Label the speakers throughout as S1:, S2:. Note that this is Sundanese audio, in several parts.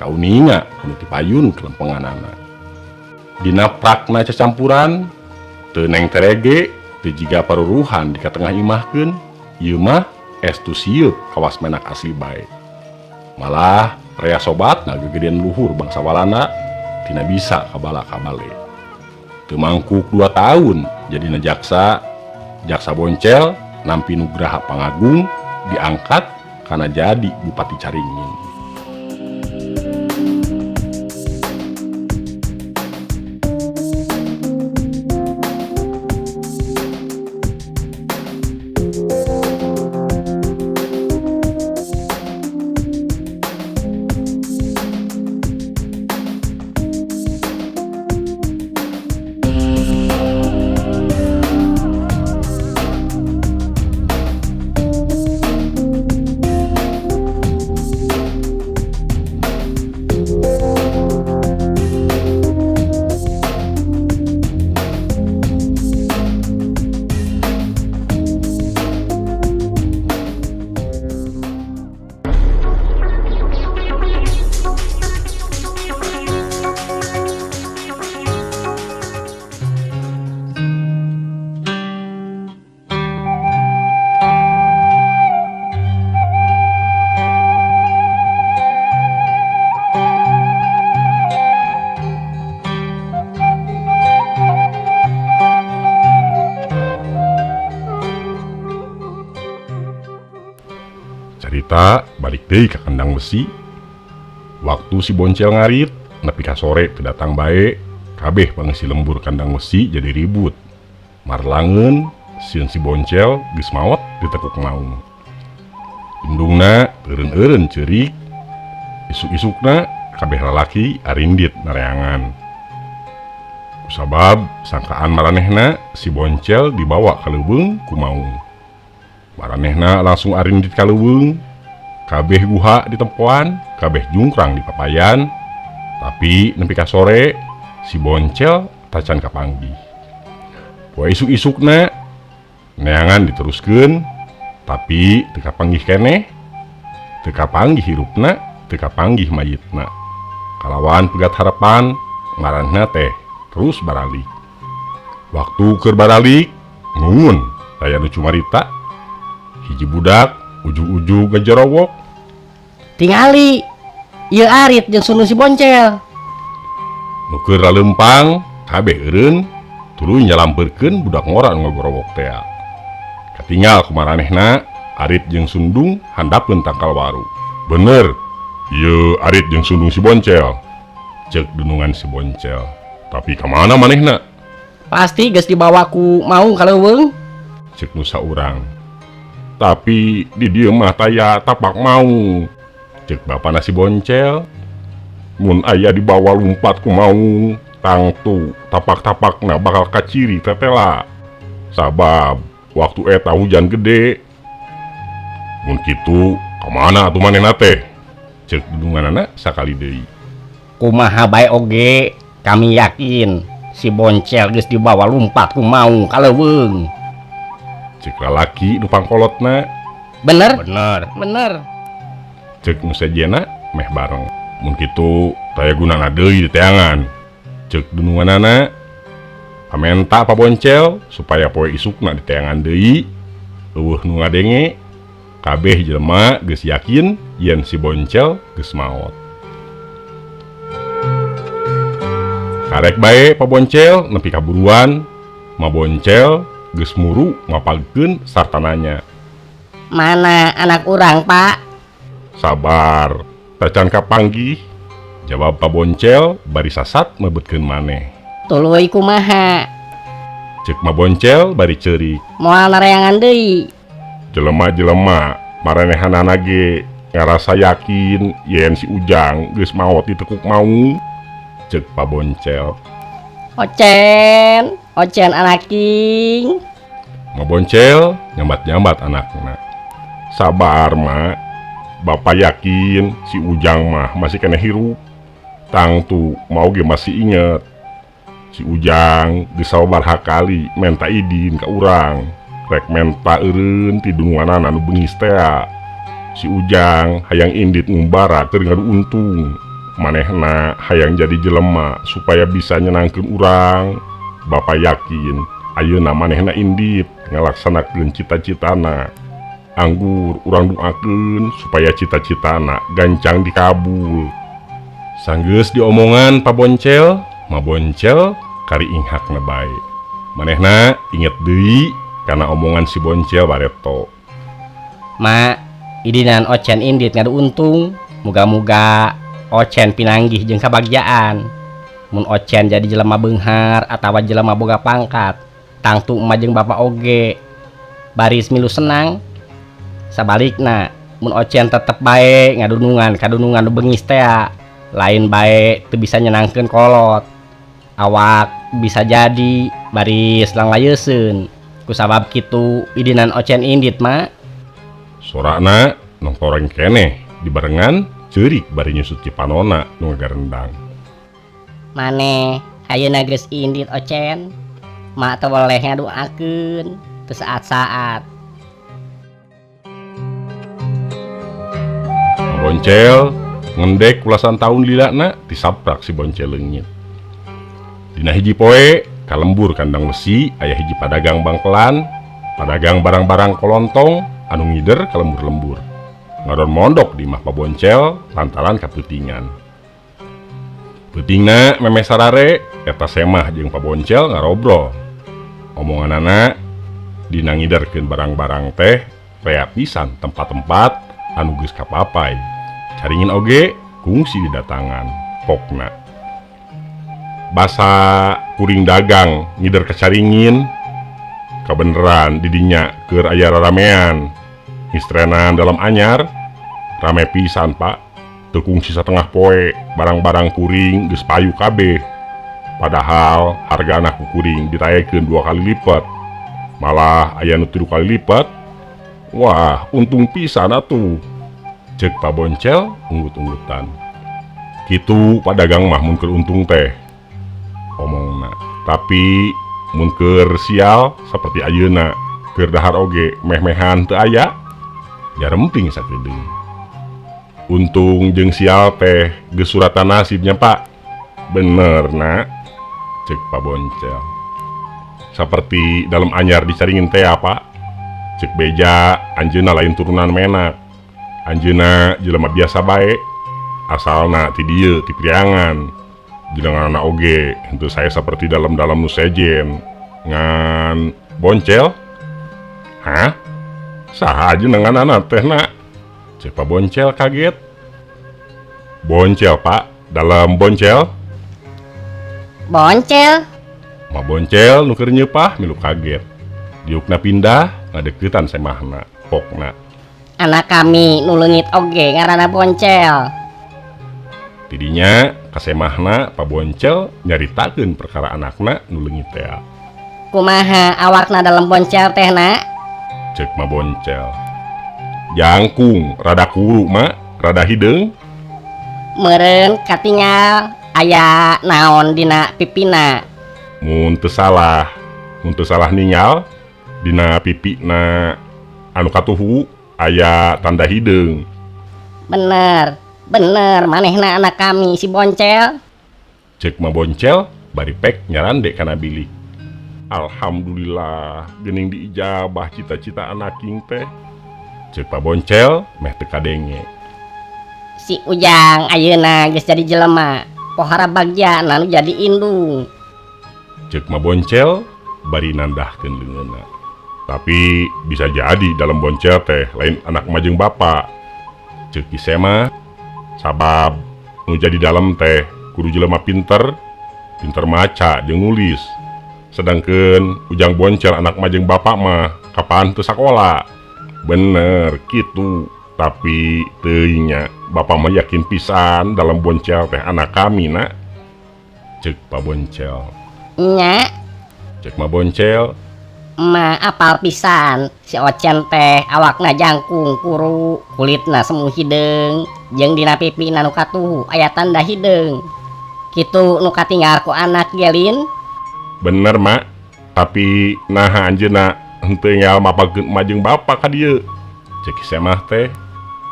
S1: kauninga kudu dipayun ke lempenganana. Dina prakna cacampuran teu neng terege teu jiga paruruhan di katengah imahkeun, ieu mah estu sieup kawas menak asli bae. Malah rea sobatna gegedean luhur bangsa walana tina bisa kabala-kabale. Teu mangkuk 2 tahun jadina jaksa Boncel nampi Nugraha Pangagung diangkat karena jadi Bupati Caringin. Carita balik deui ka kandang besi. Waktu si Boncel ngarit nepi ka sore teu datang bae, kabeh pangisi lembur kandang besi jadi ribut. Marlangeun sieun si Boncel geus maot ditekuk maung. Indungna eureun-eureun ceurik. Isuk-isukna kabeh lalaki arindit nareangan. Kusabab sangkaan maranehna si Boncel dibawa ka leuweung ku maung. Maranehna langsung arindit ka leuweung. Kabeh guha di tempoan, kabeh jungkrang di papayan. Tapi nepi ka sore si Boncel tacan kapanggih. Poe isuk-isukna neangan diteruskeun, tapi teu kapanggih keneh, teu kapanggih hirupna, teu kapanggih mayitna. Kalawan pegat harapan ngaranna teh terus baralik. Waktu keur baralik ngungun aya nu cumarita hiji budak ujug-ujug ngejorowok.
S2: Tingali ieu arit jeung sunu si Boncel.
S1: Nu keur lalempang kabeh eureun tuluy nyalampeurkeun budak ngora nu ngagorowok teh. Katinggal kumaranehna arit jeung sundung handapkeun tangkal waru. Bener, ieu arit jeung sundung si Boncel, ceuk dunungan si Boncel. Tapi kamana manehna?
S2: Pasti geus dibawa ku maung ka leuweung,
S1: Ceuk nu saurang. Tapi di dieu mah taya tapak maung, ceuk bapana si Boncel. Mun aya dibawa lumpat ku maung, tangtu tapak-tapakna bakal kaciri tetela. Sabab waktu eta hujan gede. Mun kitu kamana atuh manehna teh? Ceuk dudunganana sakali deui.
S2: kumaha bae oge kami yakin si Boncel geus dibawa lumpat ku maung ka leuweung.
S1: Ceuk lalaki nu pangkolotna.
S2: Bener?
S1: Bener. Ceuk nu sejena meh bareng. Mun kitu taya gunana deui di teangan. Ceuk dununganana pamenta pa Boncel supaya poe isukna di teangan deui. Eueuh nu ngadenge kabeh jelema geus yakin yen si Boncel geus maot. Karek bae pa Boncel nepi ka buruan, Ma Boncel geus muru mapagkeun sarta nanya.
S2: Mana anak urang, Pak?
S1: Sabar, tacan kapanggih. Jawab Pa Boncel bari sasat mebetkeun maneh.
S2: Tuluy kumaha?
S1: Ceuk Ma Boncel bari ceurik.
S2: Moal nareangan deui.
S1: Jelema-jelema maranehanana ge ngarasa yakin yen si Ujang geus maot ditekuk maung. Ceuk Pa Boncel.
S2: Ocen anak king.
S1: Ma Boncel nyambat-nyambat anakna. Sabar, Ma. Bapak yakin si Ujang mah masih kena hirup. Tangtu mau ge masih inget. Si Ujang disabaraha kali menta idin ka urang. Rek menta eureun ti dununganana nu beungis teh. Si Ujang hayang indit ngumbara keur ngadu untung. manehna hayang jadi jelema supaya bisa nyenangkeun urang. Bapak yakin ayeuna manehna indit ngalaksanakeun cita-citana. Anggur urang doakeun supaya cita-citana gancang dikabul. Sanggeus diomongan Pak Boncel, Ma Boncel kari inghakna bae. Manehna inget deui kana omongan si Boncel bareto.
S2: Ma, idinan Ocen indit ngadu untung. Muga-muga Ocen pinanggih jeung kabagjaan. Mun Ocen jadi jelema beunghar atawa jelema boga pangkat, tangtu emak jeung bapak oge baris milu senang. Sabalikna, mun Ocen tetep bae ngadunungan kadunungan nu beungis teh, lain bae teu bisa nyenangkeun kolot. Awak bisa jadi baris langlayeuseun. Kusabab kitu idinan Ocen indit, Ma.
S1: Sorana nongkoreng keneh dibarengan ceurik bari nyusut Cipanona nu ngagarendang.
S3: Maneh ayeuna geus indit Ocen, mak teu boleh ngadoakeun teu saat-saat.
S1: Boncel ngendek ulasan tahun lilana disaprak si Boncel leungit. Dina hiji poe kalembur kandang besi aya hiji padagang bangkelan, padagang barang-barang kolontong anu ngider kalembur-lembur. Ngadon mondok di imah Pak Boncel lantaran kapeutingan. Peutingna meme sarare eta semah jeung Pak Boncel ngarobrol. Omonganana dina ngiderkeun barang-barang teh rea pisan tempat-tempat anu geus kapapai. Caringin oge kungsi didatangan pokna. Basa kuring dagang ngider kecaringin kabeneran didinya keur aya raramean. Istrenan dalam anyar rame pisan Pak. Teu kungsi satengah poe barang-barang kuring geus payu kabeh. Padahal harga anak kuring dirayakeun 2 kali lipat. Malah aya nu 3 kali lipat. Wah, untung pisan atuh. Cek Pak Boncel unggut-unggutan. Kitu padagang mah mun keur untung teh omongna. Tapi mun keur sial saperti ayeuna keur dahar oge meh-mehan teu aya, jaremping sakedeung. Untung jeung sial teh geus suratan nasibnya Pak. Bener nak, cek Pak Boncel. Saperti dalam anyar dicaringin teh apa? Cek beja anjeunna lain turunan menak. Anjeunna jelema biasa bae, asalna ti dieu ti Priangan. Jenenganna oge henteu saya saperti dalam-dalam nu sejen. Ngan Boncel? Hah? Saha jenenganna teh nak? Cek Pak Boncel kaget. Boncel Pak, dalam Boncel?
S3: Boncel?
S1: Ma Boncel nu keur nyeupah milu kaget. Diukna pindah ngadeuketan semahna, pokna.
S3: Anak kami nu leungit oge ngaranna Boncel.
S1: Tidinya kasemahna Pak Boncel nyaritakeun perkara anakna nu leungit teh.
S3: Kumaha awakna dalam Boncel teh nak?
S1: Cek Ma Boncel. Jangkung, rada kuru mak, rada hideung.
S3: Meureun katingal aya naon dina pipina.
S1: Mun teu salah ningal dina pipina anu katuhu aya tanda hideung.
S3: Bener manehna anak kami si Boncel.
S1: Cek Ma Boncel bari pek nyarande kana bilik. Alhamdulillah geuning diijabah cita-cita anak king teh. Cek Pak Boncel meh teu kadenge.
S3: Si Ujang ayeuna geus jadi jelema, pohara bagjana nu jadi indung.
S1: Cek Ma Boncel bari nandahkeun leungeunna. Tapi bisa jadi dalam Boncel teh lain anak emak jeung bapak. Cek Ise mah sabab nu jadi dalam teh kudu jelema pinter maca jeung nulis. Sedangkeun Ujang Boncel anak emak jeung bapak mah kapan teu sakola. Bener kitu. Tapi teuing nya bapak mah yakin pisan dalam Boncel teh anak kami nak. Cek Pak Boncel.
S3: Nya,
S1: Cek Ma Boncel.
S3: ma apal pisan si Ocen teh awakna jangkung kuru, kulitna semu hideung, jeung dina pipina nu katuhu aya tanda hideung. Kitu nu katinggal ku anak gelin.
S1: Bener mak. Tapi naha anjeunna henteu ngal mapakeun emak jeung bapak ka dieu. Cek Ise mah teh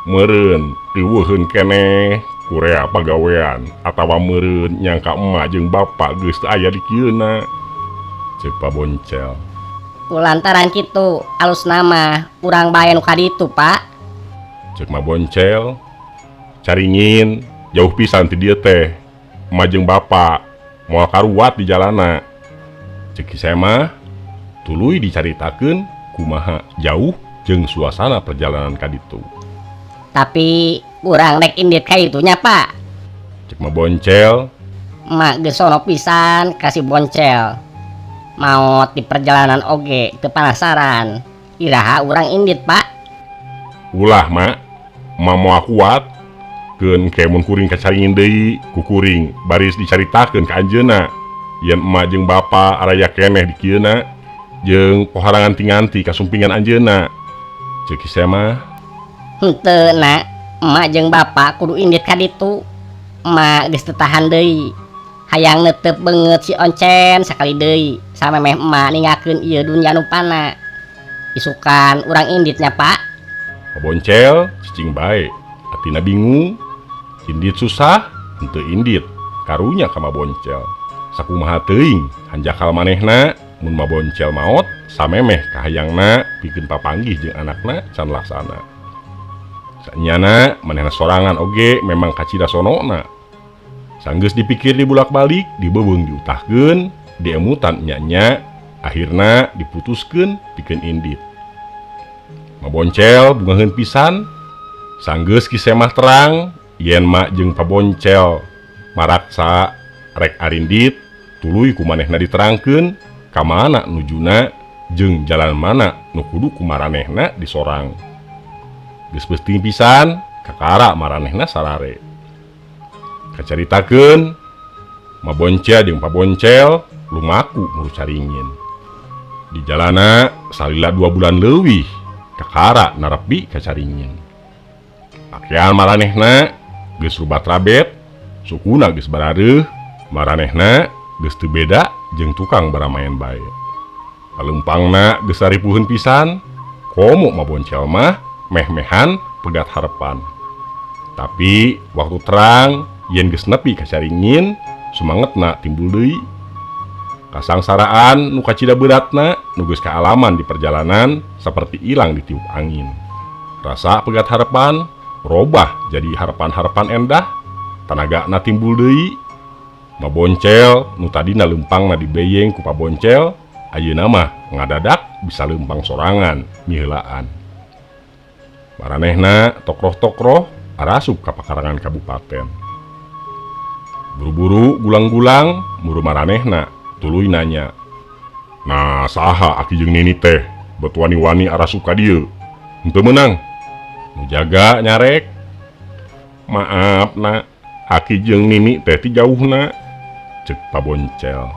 S1: meureun riweuheun keneh Kurea pagawean atawa meureun nyangka emak jeung bapak geus teu aya di kieuna, ceuk Pak Boncel.
S3: Kulantaran kitu alus nama urang bae nu kaditu Pak.
S1: Ceuk Mak Boncel, caringin jauh pisan ti dieu teh emak jeung bapak moal karuat di jalana. Ceuk saya mah tuluy dicaritakeun kumaha jauh jeung suasana perjalanan kaditu.
S3: Tapi urang rek indit ka itunya Pak.
S1: Ceuk Mak Boncel,
S3: Mak geus sono pisan kasih Boncel. Maot di perjalanan oge teu penasaran. Iraha urang indit Pak.
S1: ulah mak moal kuat keun kemun kuring kacaringin deui ku kuring baris dicaritakeun ka anjeunna yen emak jeung bapa araya keneh di kieuna jeung poharangan tinganti kasumpingan anjeunna. Ceuk saya mah
S3: Henteu nak, emak jeung bapak kudu indit ka ditu. Emak geus teu tahan deui. Hayang neuteup beungeut si Oncen sakali deui. Samemeh emak ningakeun ieu dunya nu pana. Isukan urang inditnya Pak.
S1: Pak Boncel cicing bae atina bingung indit susah henteu indit karunya ka Mak Boncel sakumaha teuing hanjakal manehna mun Mak Boncel maot samemeh kahayangna pikeun papanggih jeung anakna can laksana. Sanyana manehna sorangan oge memang kacida sonona. Sanggeus dipikir dibulak-balik, dibebeung diutahkeun, diemutan nya-nya, akhirna diputuskeun pikeun indit. Mak Boncel bungaheun pisan, sanggeus kisah mah terang, yen mak jeung Pak Boncel maraksa rek arindit, tuluy ku manehna diterangkeun ka mana nujuna jeung jalan mana nu kudu ku maranehna disorang. Geus beusting pisan, kakara maranehna sarare. Kacaritakeun Mak Boncel jeung Pak Boncel lumaku muru caringin. Di jalana salila 2 bulan leuwih kakara narepi kacaringin. Pakaian maranehna geus rubat rabet, sukuna geus barareuh, maranehna geus teu beda jeung tukang baramaen bae. Palumpangna geus saripuheun pisan, komo Mak Boncel mah meh-mehan pegat harepan. Tapi waktu terang yen geus nepi kacaringin sumangetna timbul deui. Kasangsaraan nu kacida beuratna nu geus kaalaman di perjalanan saperti ilang ditiup angin. Rasa pegat harapan robah jadi harapan-harapan endah, tanagana timbul deui. Mak Boncel nu tadina leumpangna dibeyeng ku Pak Boncel ayeuna mah ngadadak bisa leumpang sorangan miheulaan. Maranehna tokroh-tokroh arasup ka pakarangan kabupaten. Buru-buru gulang-gulang muru maranehna tuluy nanya, "Nah saha aki jeung nini teh bet wani-wani arasup ka dieu henteu meunang nu jaga nyarek?" "Maaf nak, aki jeung nini teh ti jauhna," ceuk Pak Boncel.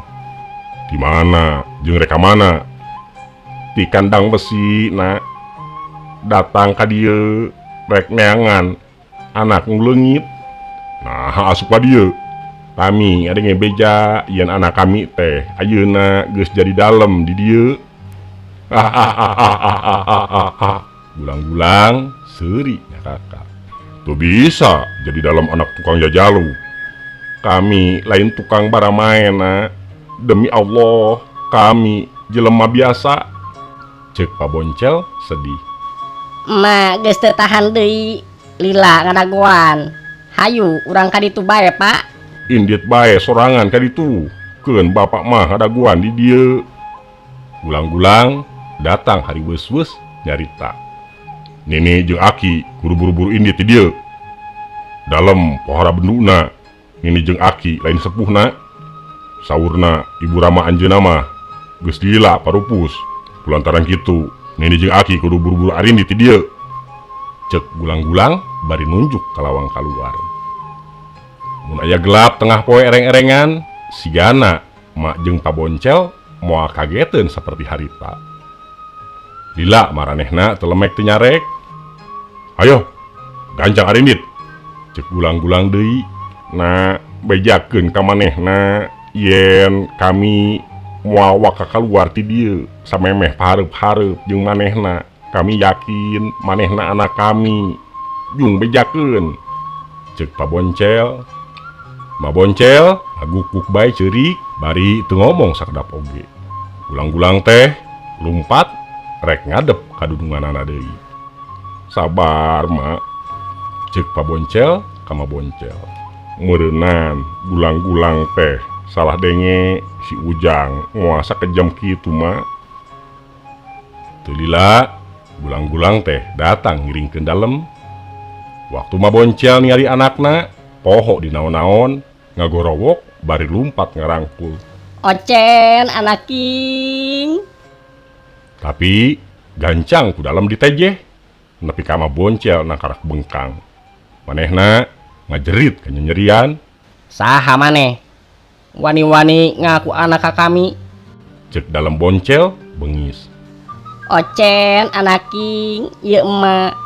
S1: "Di mana jeung rek ka mana?" "Di kandang besi nak, datang ka dieu rek neangan anak nu leungit." "Nah asup ka dieu kami ada ngebeja yen anak kami teh ayeuna geus jadi dalem di dieu." Gulang-gulang seuri nya kakak. "Tuh bisa jadi dalam anak tukang jajalu. Kami lain tukang baramaena. Demi Allah kami jelema biasa," ceuk Pak Boncel sedih.
S3: Emak geus teu tahan deui. Lila ngadagoan. Hayu urang ka ditu bae Pak.
S1: "Indit bae sorangan ka ditu. Keun bapak mah ngadaguan di dieu." Gulang-gulang datang hari weus-weus nyarita, "Nini jeung aki kudu buru-buru indit di dieu. Dalem pohara benduna Nini jeung aki lain sepuhna." Saurna ibu Rama anjeunna mah geus lila parupus. Kulantaran kitu Nini jeung aki kudu buru-buru arindit di dieu, ceuk gulang-gulang bari nunjuk ka lawang kaluar. Mun aya gelap tengah poe ereng-erengan, sigana mak jeung Pak Boncel moal kageteun saperti harita. Lila maranehna telemek teu nyarek. "Ayo gancang arindit," ceuk gulang-gulang deui. "Na bejakeun ka manehna yen kami moal waka kaluar ti dieu samemeh pahareup-hareup jeung manehna. Kami yakin manehna anak kami. Jung bejakeun." Cek Pak Boncel. Ma Boncel ngagukuk bae ceurik bari teu ngomong sakedap oge. Gulang-gulang teh lumpat rek ngadep ka dudunganana deui. Sabar, Mak. Cek Pak Boncel ka Ma Boncel. Meureunnan gulang-gulang teh salah denge si Ujang nguasa kejam kitu, Mak. Teu lila gulang-gulang teh datang ngiringkeun dalem. Waktu Ma Boncel ningali anakna poho di naon-naon ngagorowok bari lumpat ngarangkul.
S3: Ocen anak king.
S1: Tapi gancang ku dalam ditejeh nepi ka Ma Boncel nangkarak bengkang. Manehna ngajerit kanyerian.
S2: Saha maneh? Wani-wani ngaku anak ka kami.
S1: Cek dalam Boncel bengis.
S3: Ocen anak king. Ieu emak.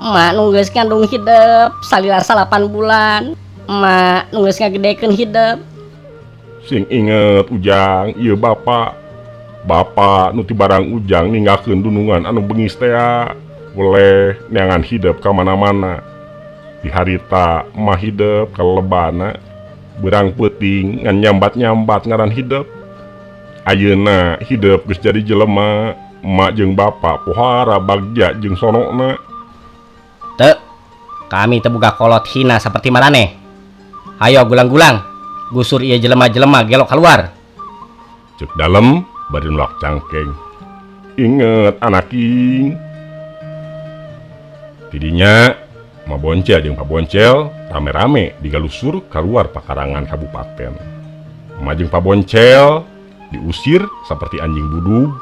S3: Emak nu geus ngandung hidup salila 8 bulan. Emak nu geus ngagedekeun hidup.
S1: Sing inget Ujang, ieu bapak nu ti barang Ujang ninggalkeun dunungan anu bengis teh boleh neangan hidup ka mana-mana. Di harita mah hidup ka lebana berang peuting ngan nyambat-nyambat ngaran hidup. Ayeuna hidup geus jadi jelema, emak jeung bapak pohara bagja jeung sonokna.
S2: Teu, kami teu boga kolot hina seperti maraneh. Hayo gulang-gulang, gusur ieu jelema-jelema gelok keluar.
S1: Cek dalem bari nolak cangkeng. Inget anak king. Tidinya Ma Boncel jeung Pak Boncel rame-rame digalusur keluar pakarangan kabupaten. Ma jeung Pak Boncel diusir seperti anjing budug.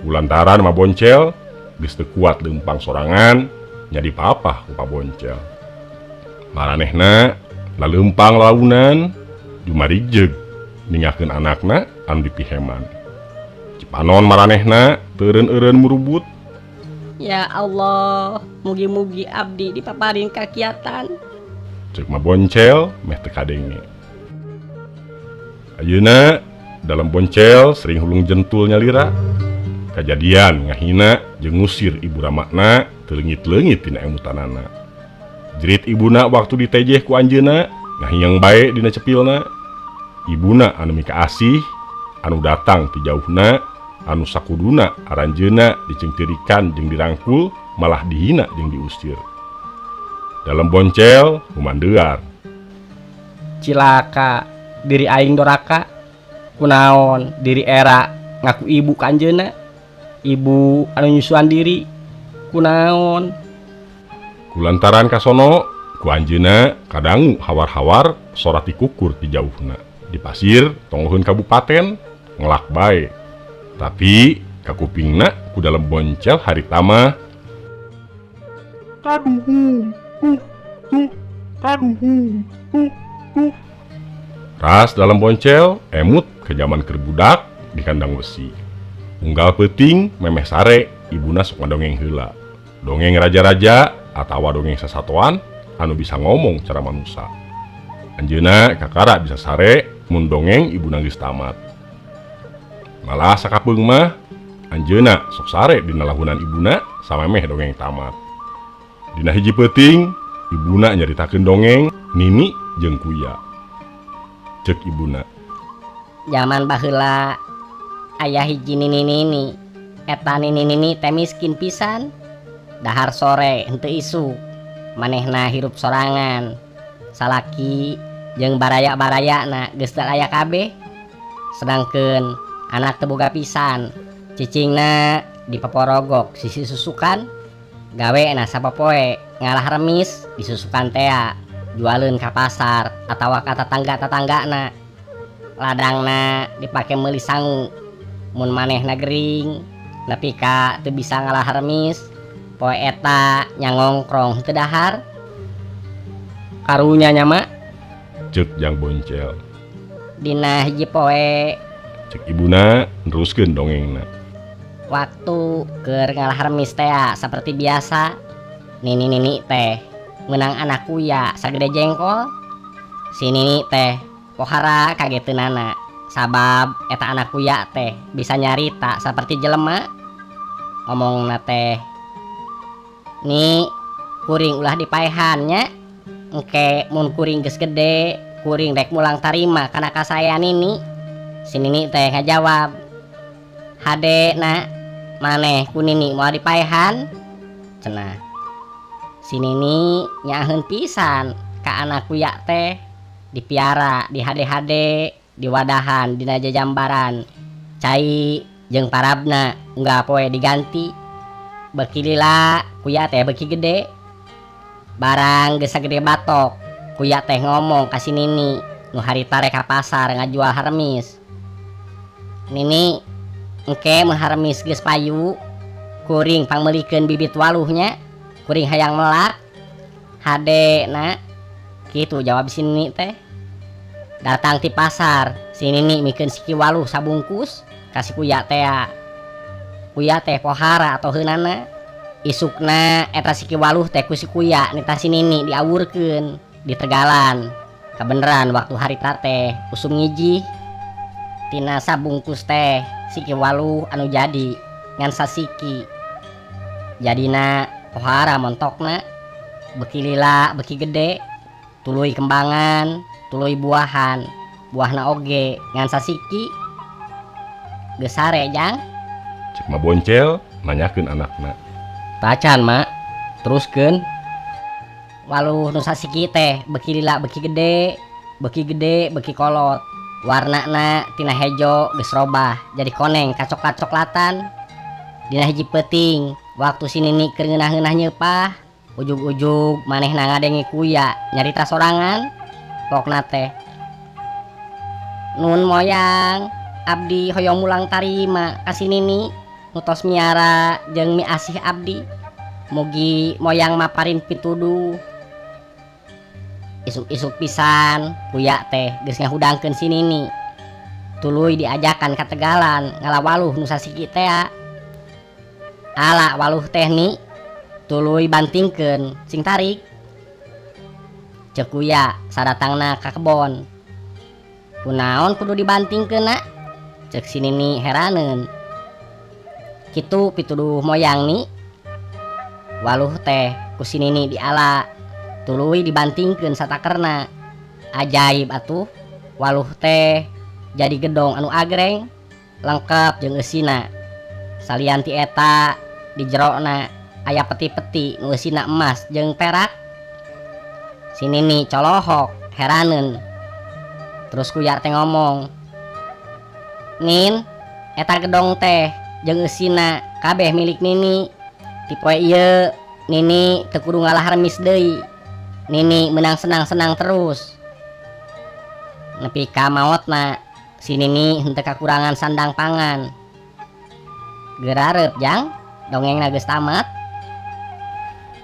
S1: Kulantaran Ma Boncel geus teu kuat leumpang sorangan nya dipapah ku Pak Boncel. Maranehna laleumpang launan jumarijeg ninggalkeun anakna anu dipiheman. Cipanon maranehna teureun-eureun murubut.
S3: Ya Allah, mugi-mugi abdi dipaparin kakiatan.
S1: Cek Ma Boncel meh teu kadenge. Ayeuna dalam Boncel sering hulung jentul nyalira. Kajadian ngahina jeung ngusir ibu ramakna teu leungit-leungit tina emutanana. Jerit ibuna waktu ditejeh ku anjeunna ngahiyang bae dina cepilna. Ibuna anu mika asih, anu datang ti jauhna, anu sakuduna aranjeunna dicengtirikan jeung dirangkul malah dihina jeung diusir. Dalam Boncel humandeuar.
S2: Cilaka, diri aing doraka. Kunaon diri era ngaku ibu ka anjeunna. Ibu anu nyusuan diri. Kunaon?
S1: Kulantaran kasono ku anjeunna kadangu hawar-hawar sorati kukur ti jauhna. Di pasir tonggoheun kabupaten ngelak bae. Tapi kakupingna ku dalam Boncel harita mah kaduhung kaduhung. Ras dalam Boncel emut ke zaman keur budak di kandang besi. Unggal peuting memeh sare ibuna sok ngadongeng heula. Dongeng raja-raja atawa dongeng sasatoan anu bisa ngomong cara manusia. Anjeunna kakara bisa sare mun dongeng ibuna geus tamat. Malah sakapeung mah anjeunna sok sare dina lahunan ibuna samemeh dongeng tamat. Dina hiji peuting ibuna nyaritakeun dongeng Nini jeung Kuya. Cek ibuna.
S3: Zaman baheula aya hiji nini eta nini teh miskin pisan. Dahar sore henteu isuk manehna hirup sorangan. Salaki jeung baraya-barayana geus teu aya kabeh. Sedangkeun anak teu boga pisan. Cicingna dipaporogok sisi susukan. Gaweana sapopoe ngalah remis disusukan tea. Jualeun ka pasar atawa ka tetangga-tetanggana. Ladangna dipake meuli sangu. Mun manehna gering nepi ka teu bisa ngalah remis, poe eta nyangongkrong teu dahar.
S2: Karunya nya mak.
S1: Cek Jang Boncel.
S3: Dina hiji poe
S1: Cek ibuna neruskeun dongengna.
S3: waktu keur ngalah remis teh seperti biasa. Nini teh menang anak Kuya sagede jengkol. Si Nini teh pohara kageteunana sabab eta anak Kuya teh bisa nyarita seperti jelema. Ngomongna teh, "Ni kuring ulah dipaehannya engke mun kuring geus gede kuring rek mulang tarima kana kasayan ini. Si Nini teh ngajawab, hade na maneh ku Nini mau dipaehan cenah. Si Nini nyaheun pisan ka anak kuya teh dipiara di hade-hade di wadahan dina jajambaran cai jeung parabna enggak poe diganti. Beki lila kuya teh beki gede barang geus gede batok kuya teh ngomong ka si Nini nu harita rek ka pasar ngajual Hermes. Nini engke mun Hermes geus payu kuring pangmeulikeun bibit waluhnya kuring hayang melak. Hade na kitu jawab si Nini teh. Datang ti pasar si Nini mikeun siki waluh sabungkus kasih kuya teh. Kuya teh pohara atau heunana isukna eta siki waluh teh ku si kuya nita si Nini diawurkeun di tegalan. Kabeneran waktu harita teh usum ngiji tina sabungkus teh siki waluh anu jadi ngan sasiki. Jadina pohara montokna beki lila beki gede tuluy kembangan tuluy buahan buahna oge ngan sasiki geus sare jang.
S1: Cek mah Boncel nanyakeun anakna.
S2: Tacan mak teruskeun.
S3: Waluh nu sasiki teh beki lila beki gede beki kolot. Warnana tina hejo geus robah jadi koneng kacok-kacoklatan. Dina hiji peuting waktu si Nini keur ngeunah-ngeunah nyeupah ujug-ujug manehna ngadengi kuya nyarita sorangan. Pokna teh, nun moyang abdi hoyong mulang tarima ka si Nini nu tos miara jeung mi asih abdi. Mugi moyang maparin pituduh. Isuk-isuk pisan kuya teh geus ngahudangkeun si Nini tuluy diajakan ka tegalan ngalawaluh nu sasiki teh. Ala waluh teh ni tuluy bantingkeun sing tarik. Ceuk kuya sadatangna ka kebon. Kunaon kudu dibantingkeun na? Ceuk si Nini heraneun. Kitu pituduh moyang ni. Waluh teh ku si Nini diala tuluy dibantingkeun satakerna. Ajaib atuh waluh teh jadi gedong anu agreng lengkap jeung eusina. Salian ti eta di jerona aya peti-peti nu eusina emas jeung perak. Si Nini colohok heraneun. Terus kuya teh ngomong, "Nin, eta gedong teh jeung eusina kabeh milik Nini. Ti poe ieu Nini teu kudu ngalah Hermes deui. Nini menang senang-senang terus." Nepi ka maotna si Nini henteu kakurangan sandang pangan. Gerareup jang dongengna geus tamat.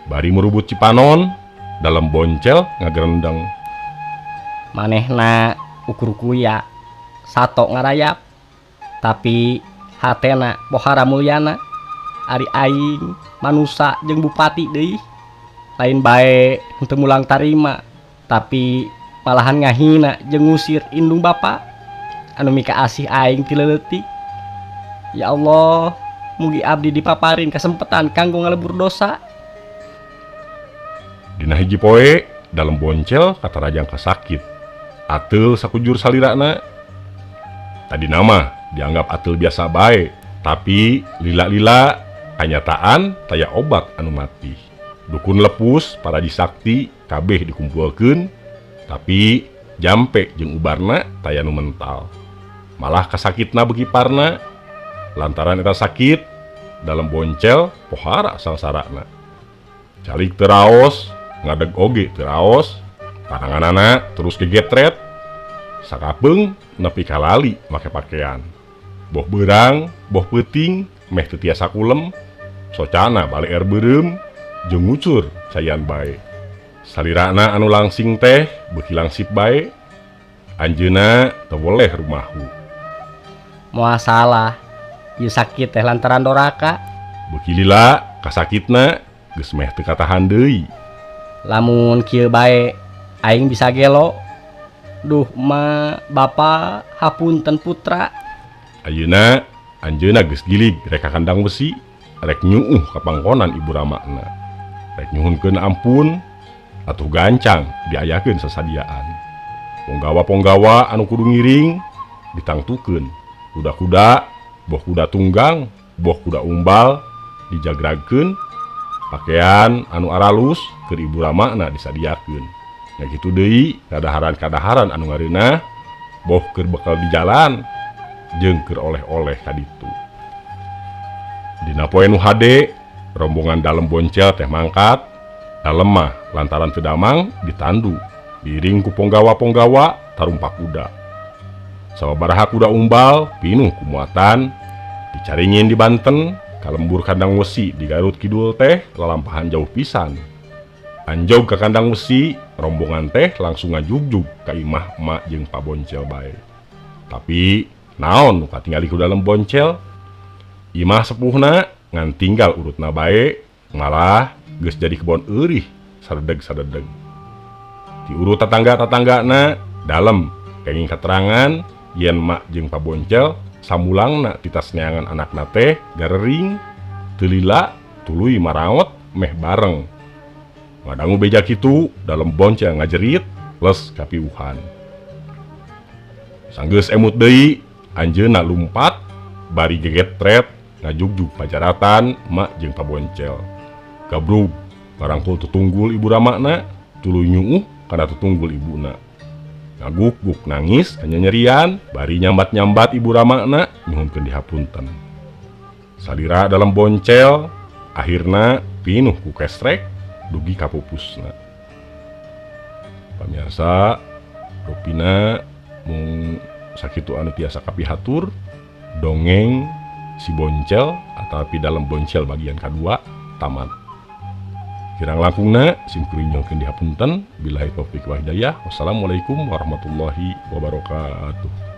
S1: Bari merubut Cipanon dalam Boncel ngagerendeng.
S2: Manehna ukur kuya sato ngarayap tapi hatena pohara mulyana ari aing manusa jeung bupati deui. Lain bae henteu mulang tarima tapi malahan ngahina jeung ngusir indung bapa anu mika asih aing ti leuletik. Ya Allah, mugi abdi dipaparin kasempetan kanggo ngalebur dosa.
S1: Dina hiji poe dalam Boncel kata rajang kasakit. Ateul sakujur salirana. Tadi nama dianggap ateul biasa bae, tapi lila-lila kanyataan taya obat anu mati. Dukun lepus para disakti kabeh dikumpulkeun, tapi jampe jeung ubarna taya nu mental. Malah kasakitna beki parna. Lantaran eta sakit dalam Boncel pohara sangsarana. Calik teraos, ngadeg oge teraos, tanganana terus gegetret. Sakapeung nepi kalali make pakaian. Boh beurang, boh peuting, meh teu tiasa kulem, socana balik air beureum jeung ngucur sayan bae. Salirana anu langsing teh beuki langsip bae. Anjeunna teu boleh rumahu.
S2: Moal salah, ieu sakit teh lantaran doraka.
S1: Beuki lila kasakitna geus meh teu katahan deui.
S2: Lamun kieu bae aing bisa gelo. Duh ma bapa hapunten putra.
S1: Ayeuna anjeunna geus gilig rek ka kandang besi, rek nyuuh ka pangkonan ibu ramakna. Rek nyuhunkeun ampun atuh gancang diayakeun sasadiaan. Ponggawa-ponggawa anu kudu ngiring ditangtukeun. Kuda-kuda, boh kuda tunggang, boh kuda umbal dijagrakeun. Pakaian anu aralus keur ibu ramana disadiakeun. Nya kitu deui kadaharan-kadaharan anu ngareunah boh keur bekal di jalan jeung keur oleh-oleh ka ditu. Dina poe nu hade, rombongan dalem Boncel teh mangkat. Dalem mah lantaran teu damang ditandu, diiring ku ponggawa-ponggawa tarumpa kuda. Sababaraha kuda umbal pinuh ku muatan, dicaringin di Banten, kalembur kandang wesi di Garut Kidul teh lalampahan jauh pisan. Anjog ke kandang wesi, rombongan teh langsung ngajugjug ka imah emak jeung Pak Boncel bae. Tapi naon nu katingali ku dalem Boncel? Imah sepuhna ngan tinggal urutna bae, malah geus jadi kebon eurih sadedeg-sadedeg. Di urut tetangga-tetanggana dalem kenging keterangan yen mak jeung Pak Boncel samulangna titas neangan anakna teh garering, teu lila, tuluy maraot meh bareng. Ngadangu beja kitu dalem Boncel ngajerit les kapiuhan. Sanggeus emut deui, anjeunna lumpat bari gegetret ngajugjug pajaratan mak jeung Pak Boncel. Gabrug barangkul tutunggul ibu ramana, tuluy nyuuh kana tutunggul ibuna. Ngaguk-guk nangis nyerian, bari nyambat-nyambat ibu ramana nyuhunkeun dihapunten. Salira dalam Boncel, akhirna pinuh ku kesrek dugi ka pupusna. Pamirsa, rupina mung sakitu anu tiasa kapihatur dongeng si Boncel atapi dalam Boncel bagian kedua tamat. Kirang langkungna sim kuring nyongkeun dihapunten. Billahi taufiq wal hidayah. Wassalamualaikum warahmatullahi wabarakatuh.